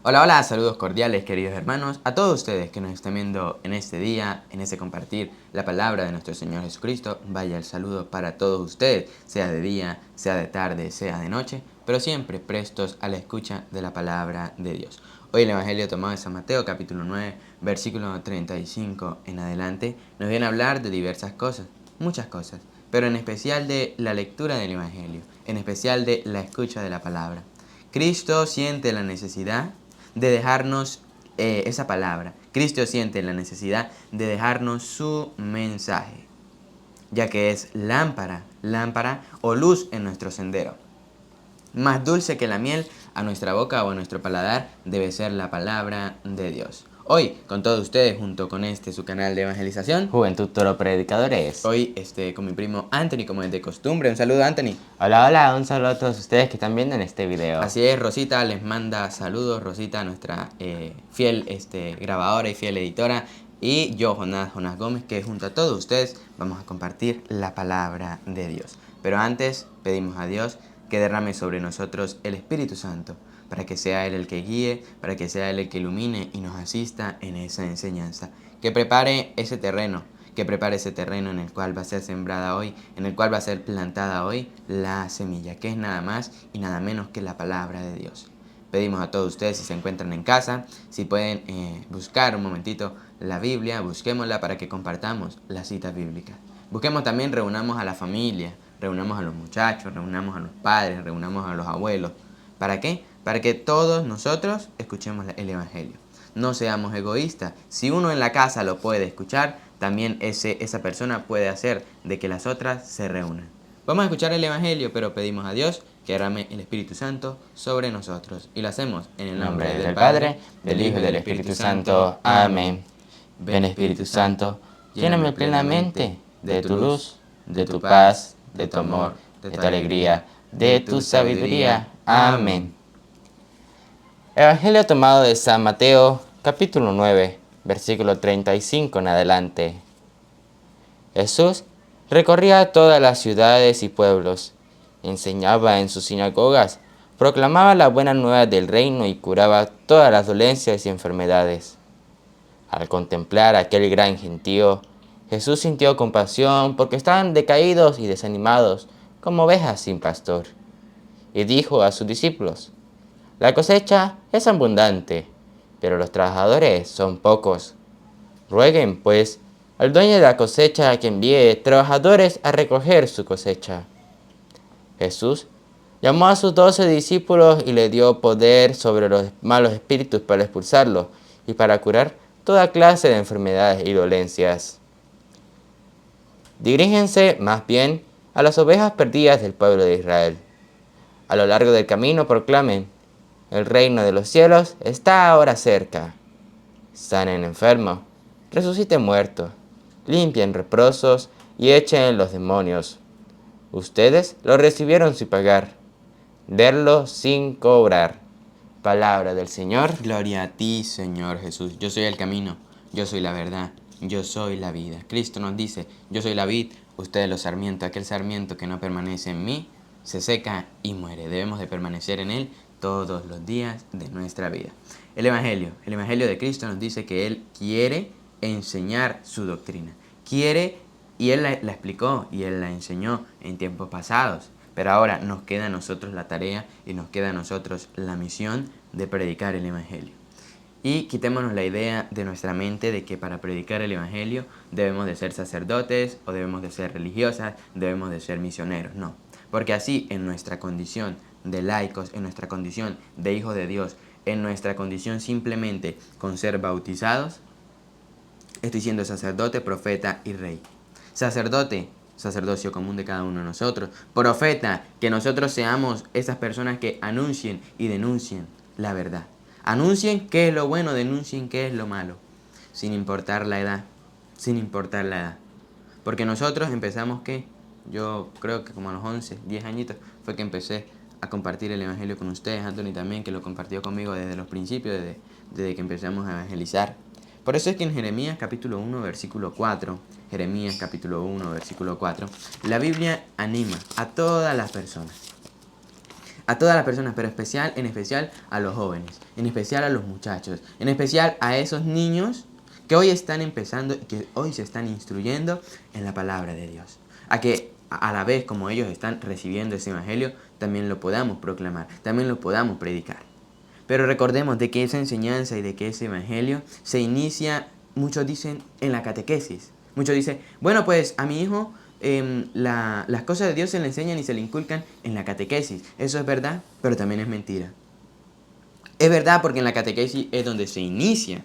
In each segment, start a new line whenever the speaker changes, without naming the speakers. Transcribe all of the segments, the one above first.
Hola, hola, saludos cordiales queridos hermanos, a todos ustedes que nos estén viendo en este día, en este compartir la palabra de nuestro Señor Jesucristo. Vaya el saludo para todos ustedes, sea de día, sea de tarde, sea de noche, pero siempre prestos a la escucha de la palabra de Dios. Hoy el Evangelio tomado de San Mateo, capítulo 9, versículo 35 en adelante, nos viene a hablar de diversas cosas, muchas cosas, pero en especial de la lectura del Evangelio, en especial de la escucha de la palabra. Cristo siente la necesidad de dejarnos esa palabra. Cristo siente la necesidad de dejarnos su mensaje, ya que es lámpara o luz en nuestro sendero. Más dulce que la miel a nuestra boca o a nuestro paladar debe ser la palabra de Dios. Hoy, con todos ustedes, junto con su canal de evangelización,
Juventud Toro Predicadores.
Hoy con mi primo Anthony, como es de costumbre. Un saludo, Anthony.
Hola, hola, un saludo a todos ustedes que están viendo en este video.
Así es, Rosita les manda saludos. Rosita, nuestra fiel grabadora y fiel editora. Y yo, Jonás Gómez, que junto a todos ustedes vamos a compartir la palabra de Dios. Pero antes pedimos a Dios que derrame sobre nosotros el Espíritu Santo, para que sea Él el que guíe, para que sea Él el que ilumine y nos asista en esa enseñanza. Que prepare ese terreno en el cual va a ser sembrada hoy, en el cual va a ser plantada hoy la semilla, que es nada más y nada menos que la palabra de Dios. Pedimos a todos ustedes, si se encuentran en casa, si pueden buscar un momentito la Biblia, busquémosla para que compartamos las citas bíblicas. Busquemos también, reunamos a la familia, reunamos a los muchachos, reunamos a los padres, reunamos a los abuelos. ¿Para qué? Para que todos nosotros escuchemos el Evangelio. No seamos egoístas. Si uno en la casa lo puede escuchar, también esa persona puede hacer de que las otras se reúnan. Vamos a escuchar el Evangelio, pero pedimos a Dios que derrame el Espíritu Santo sobre nosotros. Y lo hacemos en el nombre del Padre,
del Hijo y del Espíritu Santo. Amén. Ven Espíritu Santo, lléname plenamente de tu luz, de tu paz, de tu amor, de tu alegría, de tu sabiduría. Amén. Evangelio tomado de San Mateo, capítulo 9, versículo 35 en adelante. Jesús recorría todas las ciudades y pueblos, enseñaba en sus sinagogas, proclamaba la buena nueva del reino y curaba todas las dolencias y enfermedades. Al contemplar aquel gran gentío, Jesús sintió compasión porque estaban decaídos y desanimados como ovejas sin pastor, y dijo a sus discípulos: la cosecha es abundante, pero los trabajadores son pocos. Rueguen, pues, al dueño de la cosecha que envíe trabajadores a recoger su cosecha. Jesús llamó a sus 12 discípulos y le dio poder sobre los malos espíritus para expulsarlos y para curar toda clase de enfermedades y dolencias. Dirígense más bien a las ovejas perdidas del pueblo de Israel. A lo largo del camino proclamen: el reino de los cielos está ahora cerca. Sanen enfermos, resuciten muertos, limpien leprosos y echen los demonios. Ustedes lo recibieron sin pagar, denlo sin cobrar. Palabra del Señor.
Gloria a ti, Señor Jesús. Yo soy el camino, yo soy la verdad, yo soy la vida. Cristo nos dice: yo soy la vid, ustedes los sarmientos. Aquel sarmiento que no permanece en mí se seca y muere. Debemos de permanecer en Él todos los días de nuestra vida. El Evangelio de Cristo nos dice que Él quiere enseñar su doctrina. Quiere, y Él la explicó y Él la enseñó en tiempos pasados. Pero ahora nos queda a nosotros la tarea y nos queda a nosotros la misión de predicar el Evangelio. Y quitémonos la idea de nuestra mente de que para predicar el Evangelio debemos de ser sacerdotes o debemos de ser religiosas, debemos de ser misioneros. No, porque así en nuestra condición de laicos, en nuestra condición de hijos de Dios, en nuestra condición simplemente con ser bautizados, estoy siendo sacerdote, profeta y rey. Sacerdote, sacerdocio común de cada uno de nosotros. Profeta, que nosotros seamos esas personas que anuncien y denuncien la verdad. Anuncien qué es lo bueno, denuncien qué es lo malo, sin importar la edad, sin importar la edad. Porque nosotros empezamos yo creo que como a los 11, 10 añitos fue que empecé a compartir el Evangelio con ustedes. Anthony también, que lo compartió conmigo desde los principios, desde que empezamos a evangelizar. Por eso es que en Jeremías capítulo 1, versículo 4, Jeremías capítulo 1, versículo 4, la Biblia anima a todas las personas a todas las personas, pero en especial a los jóvenes, en especial a los muchachos, en especial a esos niños que hoy están empezando y que hoy se están instruyendo en la palabra de Dios. A que a la vez como ellos están recibiendo ese evangelio, también lo podamos proclamar, también lo podamos predicar. Pero recordemos de que esa enseñanza y de que ese evangelio se inicia, muchos dicen, en la catequesis. Muchos dicen, bueno, pues a mi hijo las cosas de Dios se le enseñan y se le inculcan en la catequesis. Eso es verdad, pero también es mentira. Es verdad porque en la catequesis es donde se inicia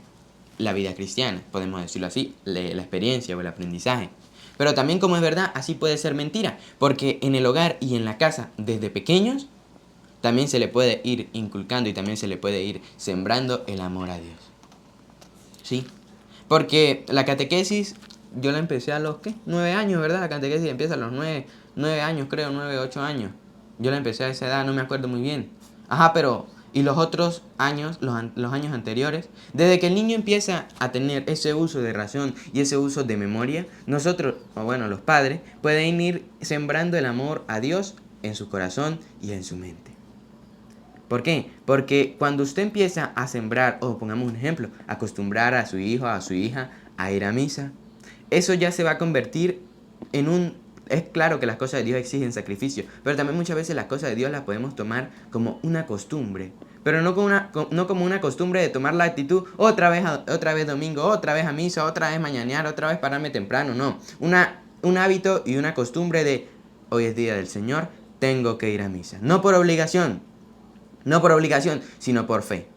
la vida cristiana, podemos decirlo así, la experiencia o el aprendizaje. Pero también como es verdad, así puede ser mentira, porque en el hogar y en la casa, desde pequeños, también se le puede ir inculcando y también se le puede ir sembrando el amor a Dios. ¿Sí? Porque la catequesis, yo la empecé a los, 9 años, ¿verdad? La catequesis empieza a los 9 años, creo, 9, 8 años. Yo la empecé a esa edad, no me acuerdo muy bien. Ajá, pero, ¿y los otros años, los años anteriores? Desde que el niño empieza a tener ese uso de razón y ese uso de memoria, nosotros, o bueno, los padres, pueden ir sembrando el amor a Dios en su corazón y en su mente. ¿Por qué? Porque cuando usted empieza a sembrar, o pongamos un ejemplo, acostumbrar a su hijo, a su hija a ir a misa, eso ya se va a convertir en un... Es claro que las cosas de Dios exigen sacrificio, pero también muchas veces las cosas de Dios las podemos tomar como una costumbre. Pero no como una costumbre de tomar la actitud otra vez domingo, otra vez a misa, otra vez mañanear, otra vez pararme temprano, no. Un hábito y una costumbre de hoy es día del Señor, tengo que ir a misa. No por obligación, sino por fe.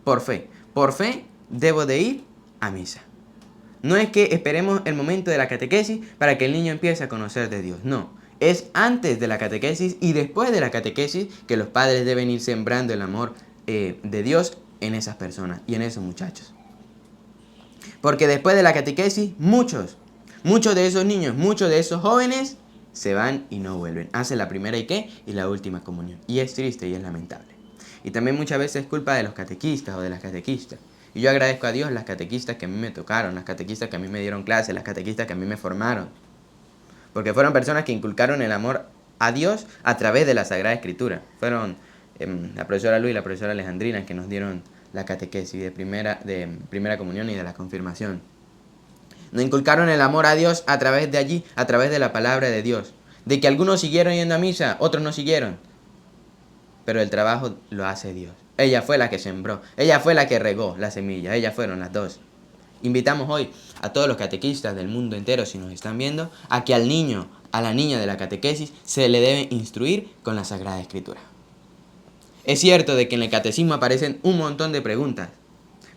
Por fe. Por fe debo de ir a misa. No es que esperemos el momento de la catequesis para que el niño empiece a conocer de Dios. No. Es antes de la catequesis y después de la catequesis que los padres deben ir sembrando el amor de Dios en esas personas y en esos muchachos. Porque después de la catequesis, muchos de esos niños, muchos de esos jóvenes se van y no vuelven. Hacen la primera y la última comunión. Y es triste y es lamentable. Y también muchas veces es culpa de los catequistas o de las catequistas. Y yo agradezco a Dios las catequistas que a mí me tocaron, las catequistas que a mí me dieron clases, las catequistas que a mí me formaron. Porque fueron personas que inculcaron el amor a Dios a través de la Sagrada Escritura. Fueron la profesora Luis y la profesora Alejandrina que nos dieron la catequesis de primera comunión y de la confirmación. Nos inculcaron el amor a Dios a través de allí, a través de la palabra de Dios. De que algunos siguieron yendo a misa, otros no siguieron. Pero el trabajo lo hace Dios. Ella fue la que sembró, ella fue la que regó la semilla, ellas fueron las dos. Invitamos hoy a todos los catequistas del mundo entero, si nos están viendo, a que al niño, a la niña de la catequesis, se le debe instruir con la Sagrada Escritura. Es cierto de que en el catecismo aparecen un montón de preguntas,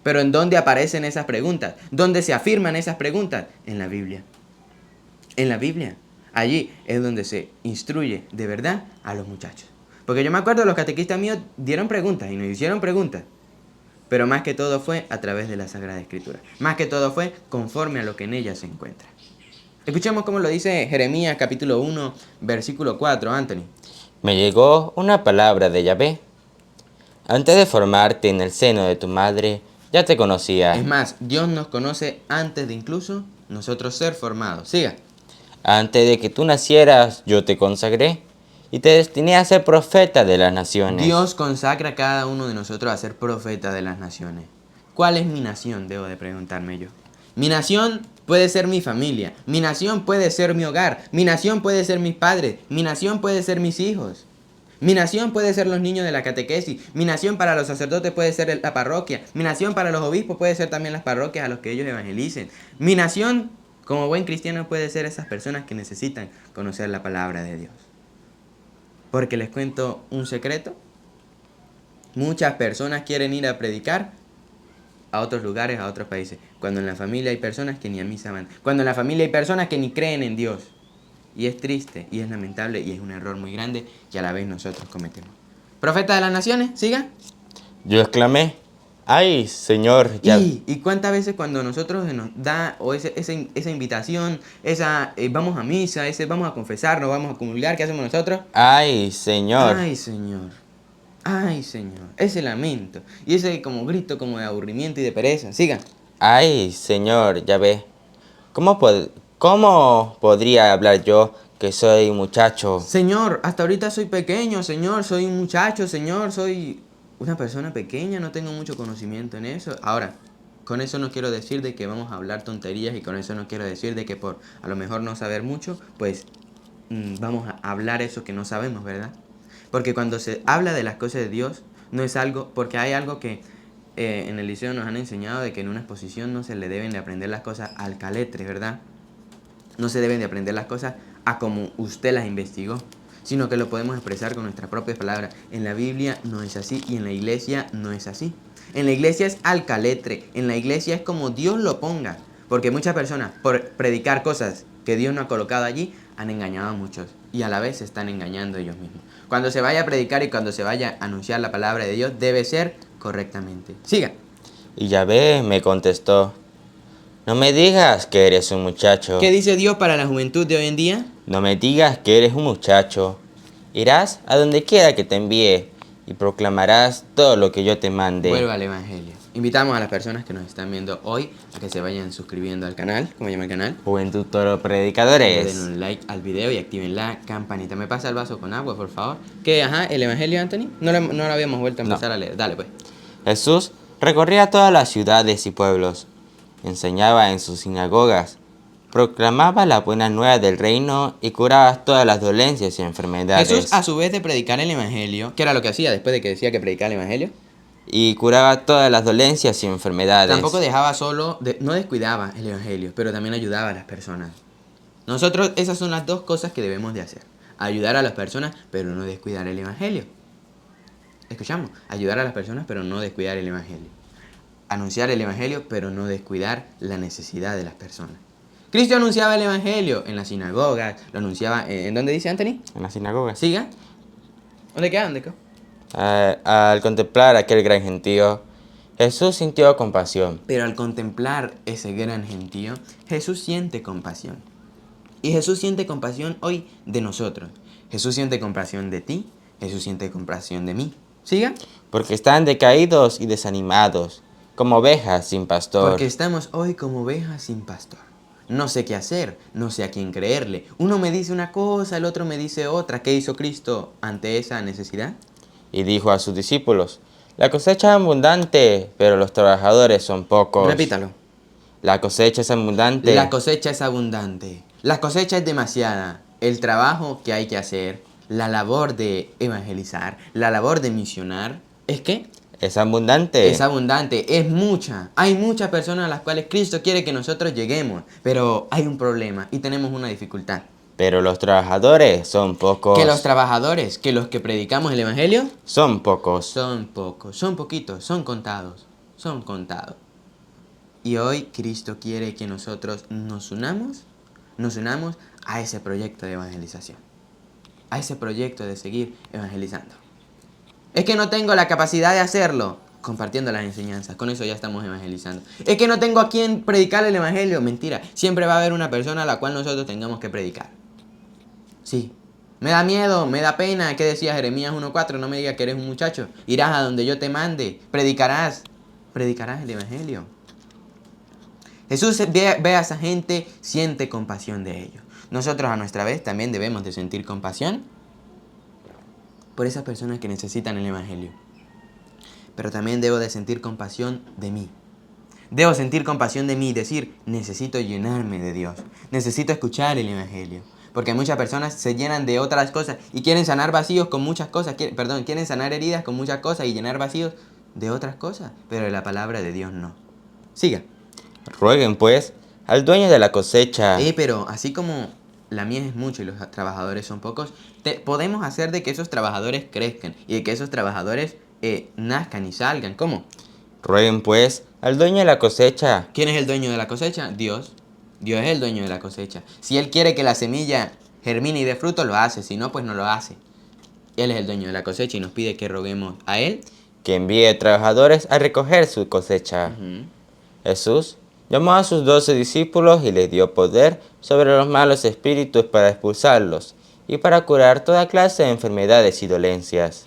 pero ¿en dónde aparecen esas preguntas? ¿Dónde se afirman esas preguntas? En la Biblia. En la Biblia. Allí es donde se instruye de verdad a los muchachos. Porque yo me acuerdo, los catequistas míos dieron preguntas y nos hicieron preguntas. Pero más que todo fue a través de la Sagrada Escritura. Más que todo fue conforme a lo que en ella se encuentra. Escuchemos cómo lo dice Jeremías capítulo 1, versículo 4, Anthony.
Me llegó una palabra de Yahvé. Antes de formarte en el seno de tu madre, ya te conocía.
Es más, Dios nos conoce antes de incluso nosotros ser formados. Siga.
Antes de que tú nacieras, yo te consagré y te destiné a ser profeta de las naciones.
Dios consagra a cada uno de nosotros a ser profeta de las naciones. ¿Cuál es mi nación? Debo de preguntarme yo. Mi nación puede ser mi familia. Mi nación puede ser mi hogar. Mi nación puede ser mis padres. Mi nación puede ser mis hijos. Mi nación puede ser los niños de la catequesis. Mi nación para los sacerdotes puede ser la parroquia. Mi nación para los obispos puede ser también las parroquias a los que ellos evangelicen. Mi nación, como buen cristiano, puede ser esas personas que necesitan conocer la palabra de Dios. Porque les cuento un secreto. Muchas personas quieren ir a predicar a otros lugares, a otros países. Cuando en la familia hay personas que ni a misa van. Cuando en la familia hay personas que ni creen en Dios. Y es triste, y es lamentable, y es un error muy grande que a la vez nosotros cometemos. Profeta de las naciones, siga.
Yo exclamé, ¡ay, Señor!
¿Y cuántas veces cuando nosotros se nos da o esa invitación, vamos a misa, vamos a confesarnos, vamos a comulgar, ¿qué hacemos nosotros?
¡Ay, Señor!
¡Ay, Señor! ¡Ay, Señor! Ese lamento y ese como grito como de aburrimiento y de pereza. Siga.
¡Ay, Señor! Yahvé, ¿cómo podría hablar yo que soy un muchacho.
Señor, hasta ahorita soy pequeño, Señor, soy un muchacho, Señor, soy una persona pequeña, no tengo mucho conocimiento en eso. Ahora, con eso no quiero decir de que vamos a hablar tonterías y con eso no quiero decir de que por a lo mejor no saber mucho, pues vamos a hablar eso que no sabemos, ¿verdad? Porque cuando se habla de las cosas de Dios, no es algo, porque hay algo que en el liceo nos han enseñado de que en una exposición no se le deben de aprender las cosas al caletre, ¿verdad? No se deben de aprender las cosas a como usted las investigó, sino que lo podemos expresar con nuestras propias palabras. En la Biblia no es así y en la iglesia no es así. En la iglesia es al caletre, en la iglesia es como Dios lo ponga, porque muchas personas por predicar cosas que Dios no ha colocado allí han engañado a muchos y a la vez se están engañando ellos mismos. Cuando se vaya a predicar y cuando se vaya a anunciar la palabra de Dios debe ser correctamente. Siga.
Y Yahvé me contestó, no me digas que eres un muchacho.
¿Qué dice Dios para la juventud de hoy en día?
No me digas que eres un muchacho. Irás a donde quiera que te envíe y proclamarás todo lo que yo te mande.
Vuelva al Evangelio. Invitamos a las personas que nos están viendo hoy a que se vayan suscribiendo al canal. ¿Cómo se llama el canal?
Juventud Toro Predicadores.
Den un like al video y activen la campanita. ¿Me pasa el vaso con agua, por favor? ¿Qué? Ajá, el Evangelio, Anthony. No lo habíamos vuelto a empezar a leer. Dale, pues.
Jesús recorría todas las ciudades y pueblos, enseñaba en sus sinagogas, proclamaba la buena nueva del reino y curaba todas las dolencias y enfermedades.
Jesús, a su vez de predicar el Evangelio, ¿qué era lo que hacía después de que decía que predicaba el Evangelio?
Y curaba todas las dolencias y enfermedades.
Tampoco dejaba solo, no descuidaba el Evangelio, pero también ayudaba a las personas. Nosotros, esas son las dos cosas que debemos de hacer. Ayudar a las personas, pero no descuidar el Evangelio. Escuchamos, ayudar a las personas, pero no descuidar el Evangelio. Anunciar el Evangelio, pero no descuidar la necesidad de las personas. Cristo anunciaba el Evangelio en las sinagogas, lo anunciaba, ¿en dónde dice Anthony?
En las sinagogas.
Siga. ¿Dónde queda? ¿Dónde queda?
Al contemplar aquel gran gentío, Jesús sintió compasión.
Pero al contemplar ese gran gentío, Jesús siente compasión. Y Jesús siente compasión hoy de nosotros. Jesús siente compasión de ti, Jesús siente compasión de mí. ¿Siga?
Porque están decaídos y desanimados, como ovejas sin pastor.
Porque estamos hoy como ovejas sin pastor. No sé qué hacer, no sé a quién creerle. Uno me dice una cosa, el otro me dice otra. ¿Qué hizo Cristo ante esa necesidad?
Y dijo a sus discípulos, la cosecha es abundante, pero los trabajadores son pocos.
Repítalo.
La cosecha es abundante.
La cosecha es abundante. La cosecha es demasiada. El trabajo que hay que hacer, la labor de evangelizar, la labor de misionar, ¿es qué?
Es abundante.
Es abundante, es mucha. Hay muchas personas a las cuales Cristo quiere que nosotros lleguemos, pero hay un problema y tenemos una dificultad.
Pero los trabajadores son pocos.
Que los trabajadores, que los que predicamos el Evangelio,
son pocos.
son pocos, son poquitos, son contados, son contados. Y hoy Cristo quiere que nosotros nos unamos a ese proyecto de evangelización, a ese proyecto de seguir evangelizando. Es que no tengo la capacidad de hacerlo, compartiendo las enseñanzas, con eso ya estamos evangelizando. Es que no tengo a quien predicar el Evangelio, mentira, siempre va a haber una persona a la cual nosotros tengamos que predicar. Sí, me da miedo, me da pena. ¿Qué decía Jeremías 1:4? No me digas que eres un muchacho. Irás a donde yo te mande. Predicarás el Evangelio. Jesús ve a esa gente, siente compasión de ellos. Nosotros a nuestra vez también debemos de sentir compasión por esas personas que necesitan el Evangelio. Pero también debo de sentir compasión de mí. Debo sentir compasión de mí y decir, necesito llenarme de Dios. Necesito escuchar el Evangelio. Porque muchas personas se llenan de otras cosas y quieren sanar vacíos con muchas cosas. Quieren sanar heridas con muchas cosas y llenar vacíos de otras cosas. Pero de la palabra de Dios no. Siga.
Rueguen pues al dueño de la cosecha.
Pero así como la mies es mucho y los trabajadores son pocos, podemos hacer de que esos trabajadores crezcan y de que esos trabajadores nazcan y salgan. ¿Cómo?
Rueguen pues al dueño de la cosecha.
¿Quién es el dueño de la cosecha? Dios. Dios es el dueño de la cosecha. Si Él quiere que la semilla germine y dé fruto, lo hace. Si no, pues no lo hace. Él es el dueño de la cosecha y nos pide que roguemos a Él
que envíe trabajadores a recoger su cosecha. Jesús llamó a sus 12 discípulos y les dio poder sobre los malos espíritus para expulsarlos y para curar toda clase de enfermedades y dolencias.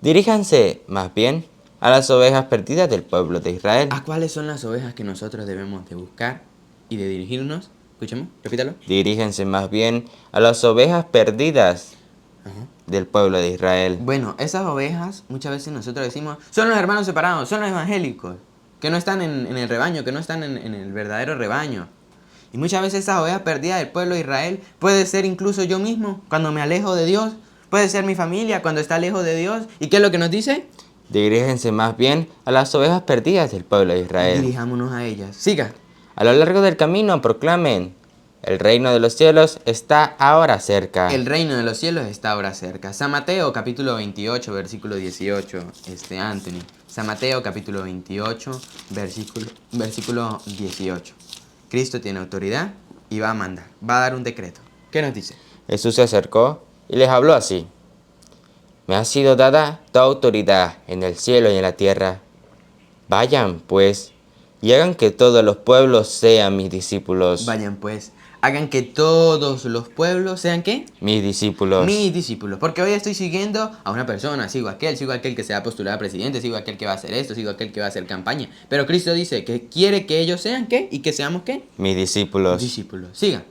Diríjanse, más bien, a las ovejas perdidas del pueblo de Israel.
¿A cuáles son las ovejas que nosotros debemos de buscar y de dirigirnos? Escuchemos, repítalo.
Diríjense más bien a las ovejas perdidas del pueblo de Israel.
Bueno, esas ovejas, muchas veces nosotros decimos, son los hermanos separados, son los evangélicos, que no están en el rebaño, que no están en el verdadero rebaño. Y muchas veces esas ovejas perdidas del pueblo de Israel puede ser incluso yo mismo, cuando me alejo de Dios. Puede ser mi familia, cuando está lejos de Dios. ¿Y qué es lo que nos dice?
Diríjense más bien a las ovejas perdidas del pueblo de Israel.
Dirijámonos a ellas. Siga.
A lo largo del camino proclamen, el reino de los cielos está ahora cerca.
El reino de los cielos está ahora cerca. San Mateo capítulo 28, versículo 18, Anthony. San Mateo capítulo 28, versículo 18. Cristo tiene autoridad y va a mandar, va a dar un decreto. ¿Qué nos dice?
Jesús se acercó y les habló así. Me ha sido dada toda autoridad en el cielo y en la tierra. Vayan, pues, y hagan que todos los pueblos sean mis discípulos.
Vayan pues, hagan que todos los pueblos sean ¿qué?
Mis discípulos.
Mis discípulos. Porque hoy estoy siguiendo a una persona, sigo a aquel que se va a postular a presidente, sigo a aquel que va a hacer esto, sigo a aquel que va a hacer campaña. Pero Cristo dice que quiere que ellos sean ¿qué? Y que seamos ¿qué?
Mis discípulos.
Discípulos. Siga.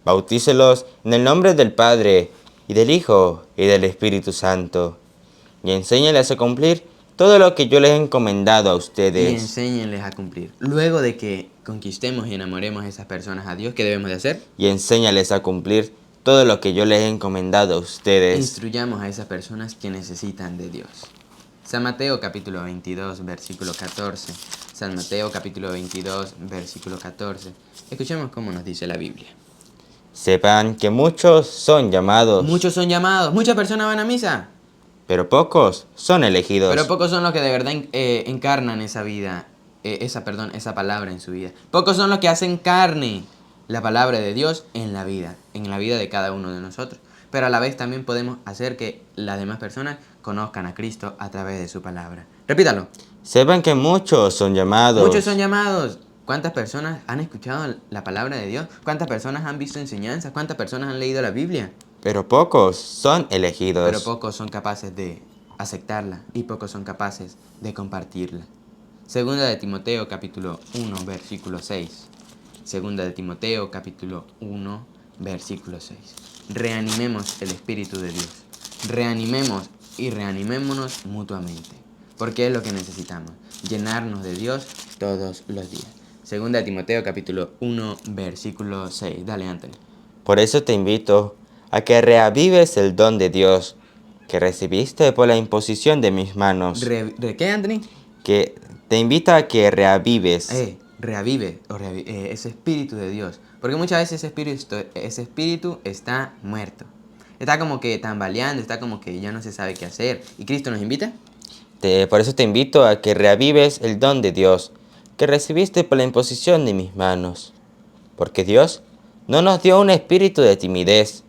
Bautícelos en el nombre del Padre, y del Hijo, y del Espíritu Santo. Y enséñales a cumplir todo lo que yo les he encomendado a
Y
ustedes.
enséñenles a cumplir. Luego de que conquistemos y enamoremos a esas personas a Dios, ¿qué debemos de hacer?
Y enséñales a cumplir todo lo que yo les he encomendado a ustedes.
Instruyamos a esas personas que necesitan de Dios. San Mateo capítulo 22, versículo 14. San Mateo capítulo 22, versículo 14. Escuchemos cómo nos dice la Biblia.
Sepan que muchos son llamados,
Muchos son llamados, muchas personas van a misa,
pero pocos son elegidos.
pero pocos son los que de verdad encarnan esa vida, esa palabra en su vida. Pocos son los que hacen carne la palabra de Dios en la vida de cada uno de nosotros. Pero a la vez también podemos hacer que las demás personas conozcan a Cristo a través de su palabra. Repítalo.
Sepan que muchos son llamados.
Muchos son llamados. ¿Cuántas personas han escuchado la palabra de Dios? ¿Cuántas personas han visto enseñanzas? ¿Cuántas personas han leído la Biblia?
Pero pocos son elegidos.
Pero pocos son capaces de aceptarla y pocos son capaces de compartirla. Segunda de Timoteo capítulo 1 versículo 6. Segunda de Timoteo capítulo 1 versículo 6. Reanimemos el Espíritu de Dios. Reanimemos y reanimémonos mutuamente. Porque es lo que necesitamos. Llenarnos de Dios todos los días. Segunda de Timoteo capítulo 1 versículo 6. Dale, Anthony.
Por eso te invito a que reavives el don de Dios que recibiste por la imposición de mis manos.
¿Qué, Anthony?
Que te invito a que reavives.
Reavive ese espíritu de Dios. Porque muchas veces ese espíritu está muerto. Está como que tambaleando, está como que ya no se sabe qué hacer. ¿Y Cristo nos invita?
Por eso te invito a que reavives el don de Dios que recibiste por la imposición de mis manos. Porque Dios no nos dio un espíritu de timidez,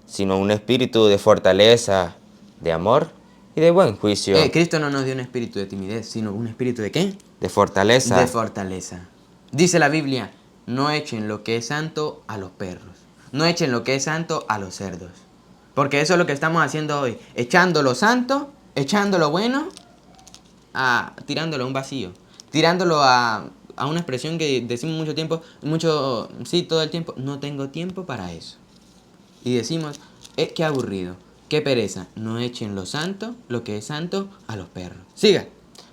sino un espíritu de fortaleza, de amor y de buen juicio.
Cristo no nos dio un espíritu de timidez, sino un espíritu ¿de qué?
De fortaleza.
De fortaleza. Dice la Biblia, no echen lo que es santo a los perros. No echen lo que es santo a los cerdos. Porque eso es lo que estamos haciendo hoy. Echando lo santo, echando lo bueno, tirándolo a un vacío. Tirándolo a una expresión que decimos todo el tiempo. No tengo tiempo para eso. Y decimos, qué aburrido, qué pereza. No echen lo que es santo, a los perros. Siga.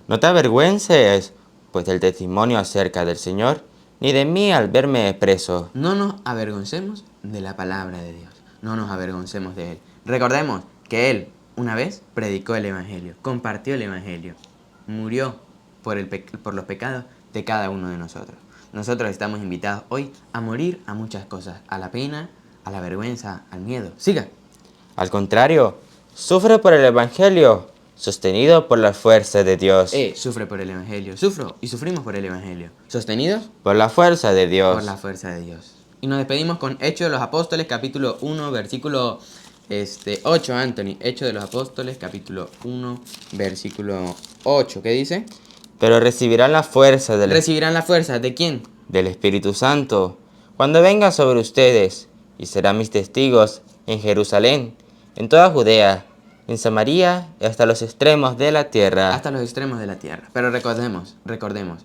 No te avergüences, pues del testimonio acerca del Señor, ni de mí al verme preso.
No nos avergoncemos de la palabra de Dios. No nos avergoncemos de Él. Recordemos que Él, una vez, predicó el Evangelio, compartió el Evangelio, murió por los pecados de cada uno de nosotros. Nosotros estamos invitados hoy a morir a muchas cosas, a la pena, a la vergüenza, al miedo. Siga.
Al contrario, sufre por el Evangelio, sostenido por la fuerza de Dios.
Sufre por el Evangelio. Sufro y sufrimos por el Evangelio. ¿Sostenidos?
Por la fuerza de Dios.
Por la fuerza de Dios. Y nos despedimos con Hechos de los Apóstoles, capítulo 1, versículo 8, Anthony. Hechos de los Apóstoles, capítulo 1, versículo 8. ¿Qué dice?
Pero recibirán la fuerza
¿Recibirán la fuerza de quién?
Del Espíritu Santo, cuando venga sobre ustedes, y serán mis testigos en Jerusalén, en toda Judea, en Samaria y hasta los extremos de la tierra.
Hasta los extremos de la tierra. Pero recordemos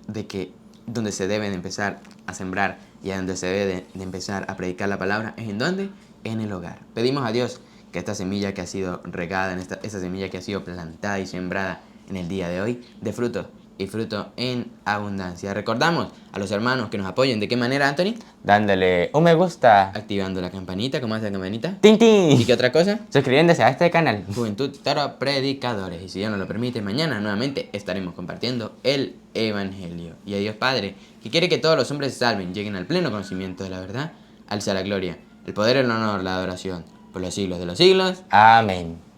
de que donde se deben empezar a sembrar y a donde se debe de empezar a predicar la palabra es en dónde, en el hogar. Pedimos a Dios que esta semilla que ha sido regada, esta semilla que ha sido plantada y sembrada en el día de hoy, dé fruto y fruto en abundancia. Recordamos a los hermanos que nos apoyen. ¿De qué manera, Anthony?
Dándole un me gusta.
Activando la campanita. ¿Cómo hace la campanita?
¡Tin, tin!
¿Y qué otra cosa?
Suscribiéndose a este canal.
Juventud Toro Predicadores. Y si Dios nos lo permite, mañana nuevamente estaremos compartiendo el Evangelio. Y a Dios Padre, que quiere que todos los hombres se salven, lleguen al pleno conocimiento de la verdad, al sea la gloria, el poder, el honor, la adoración, por los siglos de los siglos.
Amén.